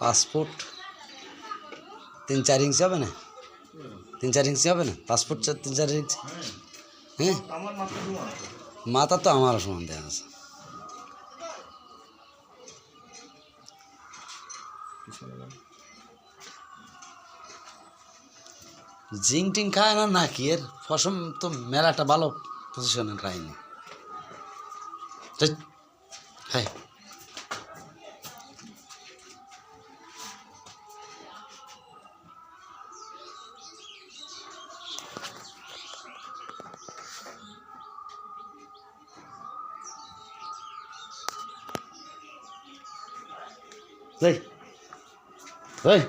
Passport 3-4 ইঞ্চি হবে না? 3-4 ইঞ্চি হবে না পাসপোর্ট? 3-4 ইঞ্চি। হ্যাঁ, মাথা তো আমারও সমান দেওয়া আছে। জিং টিং খায় না নাকি? এর ফসম তো মেলাটা ভালো পজিশনে খায়নি। হ্যাঁ, এই